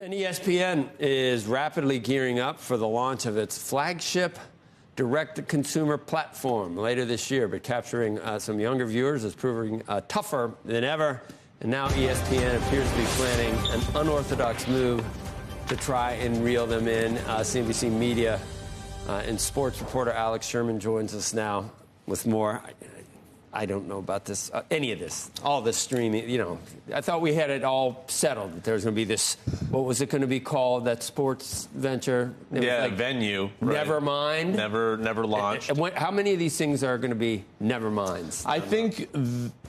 And ESPN is rapidly gearing up for the launch of its flagship direct-to-consumer platform later this year, but capturing some younger viewers is proving tougher than ever. And now ESPN appears to be planning an unorthodox move to try and reel them in. CNBC Media and sports reporter Alex Sherman joins us now with more. I don't know about this, any of this, all this streaming. You know, I thought we had it all settled. That there was going to be this, what was it going to be called, that sports venture? Yeah, like Venue. Never mind. Never launched. And how many of these things are going to be never minds? I think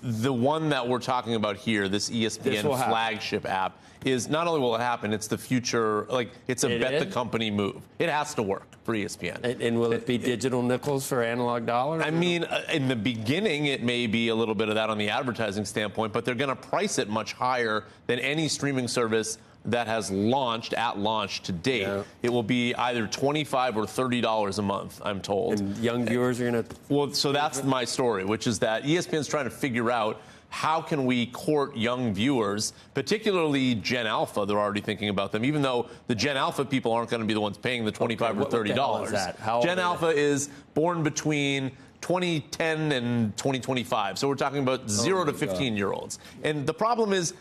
the one that we're talking about here, this ESPN flagship app, is not only will it happen, it's the future, like it's a bet the company move. It has to work for ESPN. And will it be digital nickels for analog dollars? I mean, in the beginning, it may be a little bit of that on the advertising standpoint, but they're going to price it much higher than any streaming service that has launched at launch to date. Yeah. It will be either $25 or $30 a month, I'm told. And young viewers are going to... Well, so that's my story, which is that ESPN's trying to figure out how can we court young viewers, particularly Gen Alpha. They're already thinking about them, even though the Gen Alpha people aren't going to be the ones paying the $25 or $30. What the hell is that? How Gen Alpha is born between 2010 and 2025. So we're talking about 0 to 15-year-olds. And the problem is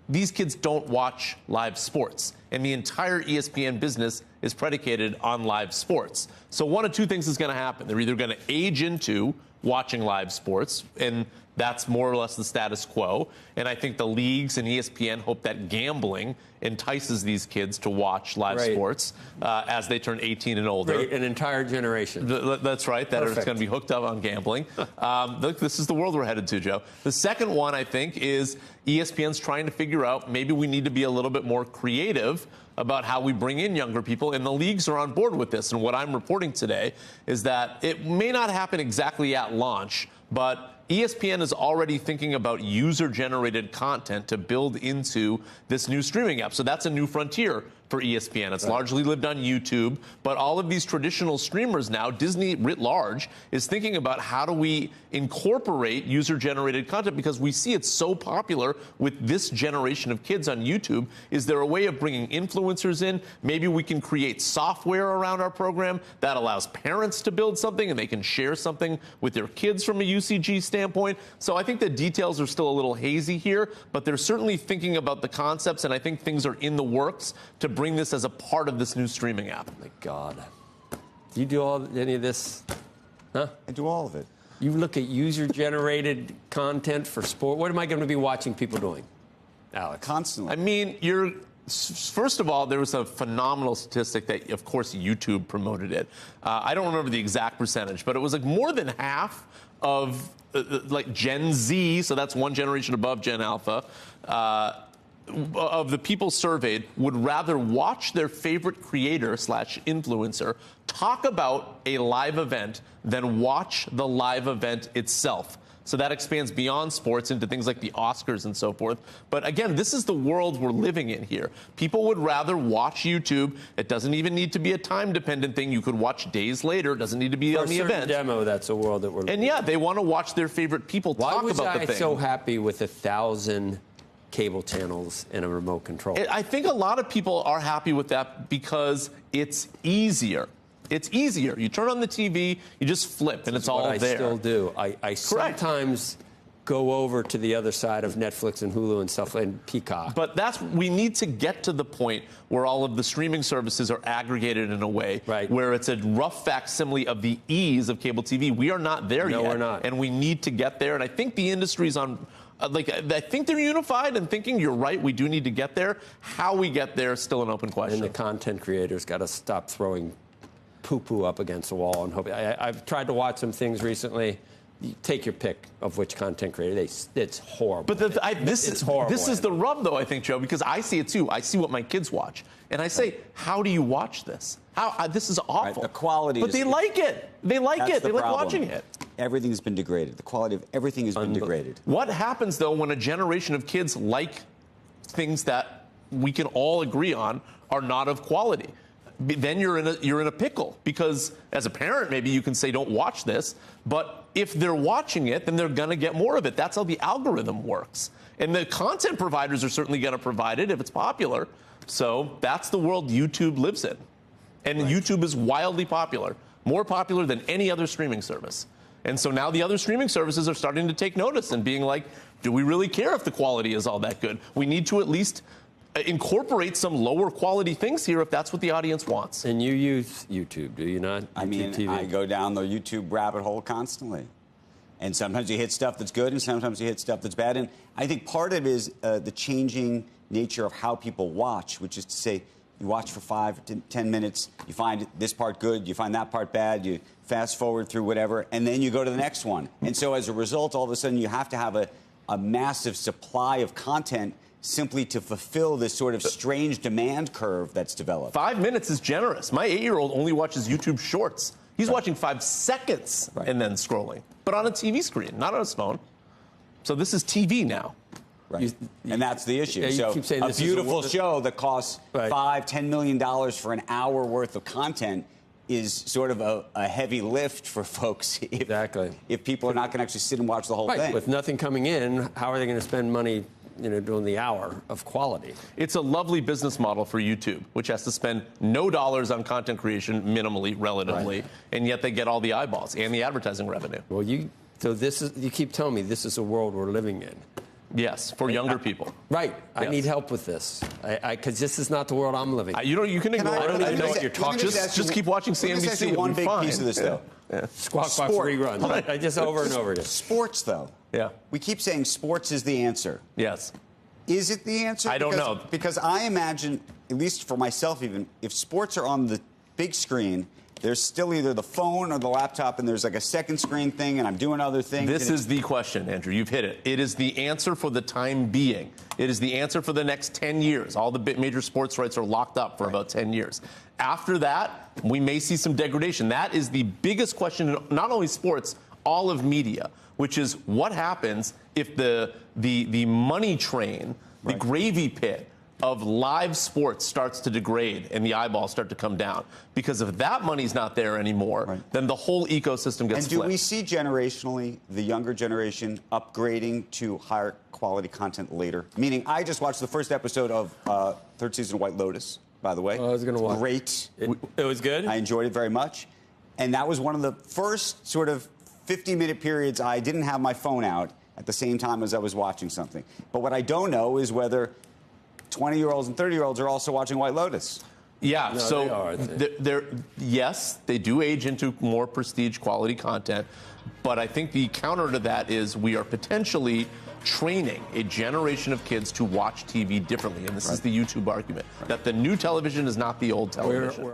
these kids don't watch live sports. And the entire ESPN business is predicated on live sports. So one of two things is going to happen. They're either going to age into watching live sports, and that's more or less the status quo. And I think the leagues and ESPN hope that gambling entices these kids to watch live sports as they turn 18 and older. An entire generation. That's right. That is going to be hooked up on gambling. Look, this is the world we're headed to, Joe. The second one, I think, is ESPN's trying to figure out maybe we need to be a little bit more creative about how we bring in younger people, and the leagues are on board with this. And what I'm reporting today is that it may not happen exactly at launch, but ESPN is already thinking about user-generated content to build into this new streaming app. So that's a new frontier for ESPN. It's largely lived on YouTube, but all of these traditional streamers now, Disney writ large, is thinking about how do we incorporate user-generated content, because we see it's so popular with this generation of kids on YouTube. Is there a way of bringing influencers in? Maybe we can create software around our program that allows parents to build something and they can share something with their kids from a UCG standpoint. So I think the details are still a little hazy here, but they're certainly thinking about the concepts, and I think things are in the works to bring this as a part of this new streaming app. Oh my God. Do you do any of this? Huh? I do all of it. You look at user-generated content for sport. What am I going to be watching people doing, Alex? Constantly. I mean, first of all, there was a phenomenal statistic that, of course, YouTube promoted it. I don't remember the exact percentage, but it was like more than half of like Gen Z, so that's one generation above Gen Alpha, of the people surveyed would rather watch their favorite creator / influencer talk about a live event than watch the live event itself. So that expands beyond sports into things like the Oscars and so forth. But again, this is the world we're living in here. People would rather watch YouTube. It doesn't even need to be a time-dependent thing. You could watch days later. It doesn't need to be on the event. Demo, that's a world that we're living in. And yeah, they want to watch their favorite people talk about the thing. Why was I so happy with 1,000 cable channels and a remote control? I think a lot of people are happy with that because it's easier. It's easier. You turn on the TV, you just flip, and it's all there. I still do. I sometimes go over to the other side of Netflix and Hulu and stuff, and Peacock. But we need to get to the point where all of the streaming services are aggregated in a way where it's a rough facsimile of the ease of cable TV. We are not there yet. No, we're not. And we need to get there. And I think the industry's on... I think they're unified and thinking you're right, we do need to get there. How we get there is still an open question. And the content creators got to stop throwing poo-poo up against the wall and hope. I've tried to watch some things recently. You take your pick of which content creator. It's horrible. But it's horrible. This is the rub, though, I think, Joe, because I see it too. I see what my kids watch, and I say, "How do you watch this? This is awful." Right, the quality. But they like it. They like it. They like watching it. Everything's been degraded. The quality of everything has been degraded. What happens, though, when a generation of kids like things that we can all agree on are not of quality? Then you're in a pickle, because as a parent, maybe you can say, don't watch this. But if they're watching it, then they're going to get more of it. That's how the algorithm works. And the content providers are certainly going to provide it if it's popular. So that's the world YouTube lives in. And YouTube is wildly popular, more popular than any other streaming service. And so now the other streaming services are starting to take notice and being like, do we really care if the quality is all that good? We need to at least incorporate some lower quality things here if that's what the audience wants. And you use YouTube, do you not? I mean, TV? I go down the YouTube rabbit hole constantly. And sometimes you hit stuff that's good, and sometimes you hit stuff that's bad. And I think part of it is the changing nature of how people watch, which is to say, you watch for 5 to 10 minutes, you find this part good, you find that part bad, you fast forward through whatever, and then you go to the next one. And so as a result, all of a sudden, you have to have a massive supply of content simply to fulfill this sort of strange demand curve that's developed. 5 minutes is generous. My 8-year-old only watches YouTube Shorts. He's watching 5 seconds and then scrolling, but on a TV screen, not on his phone. So this is TV now. Right. And that's the issue. Yeah, you so keep saying a this is beautiful show that costs Right. $5–10 million for an hour worth of content is sort of a heavy lift for folks if people are not going to actually sit and watch the whole thing. With nothing coming in, how are they going to spend money, doing the hour of quality? It's a lovely business model for YouTube, which has to spend no dollars on content creation, minimally, relatively, and yet they get all the eyeballs and the advertising revenue. Well, you keep telling me this is a world we're living in. Yes, for younger people. Right. Yes. I need help with this. Because this is not the world I'm living in. You can ignore it. I don't even know what you're talking about. Just keep watching CNBC. Let me just ask you one big piece of this, though. Squawk box reruns. I just over and over again. Sports, though. Yeah. We keep saying sports is the answer. Yes. Is it the answer? I don't know. Because I imagine, at least for myself even, if sports are on the big screen, there's still either the phone or the laptop, and there's like a second screen thing, and I'm doing other things. This is the question, Andrew. You've hit it. It is the answer for the time being. It is the answer for the next 10 years. All the major sports rights are locked up for about 10 years. After that, we may see some degradation. That is the biggest question in not only sports, all of media, which is what happens if the money train, the gravy pit of live sports starts to degrade and the eyeballs start to come down. Because if that money's not there anymore, then the whole ecosystem gets flipped. And do we see generationally the younger generation upgrading to higher quality content later? Meaning, I just watched the first episode of third season of White Lotus, by the way. Oh, I was going to watch. Great. It was good? I enjoyed it very much. And that was one of the first sort of 50-minute periods I didn't have my phone out at the same time as I was watching something. But what I don't know is whether 20-year-olds and 30-year-olds are also watching White Lotus. Yeah, No, so yes, they do age into more prestige quality content, but I think the counter to that is we are potentially training a generation of kids to watch TV differently, and this is the YouTube argument, that the new television is not the old television.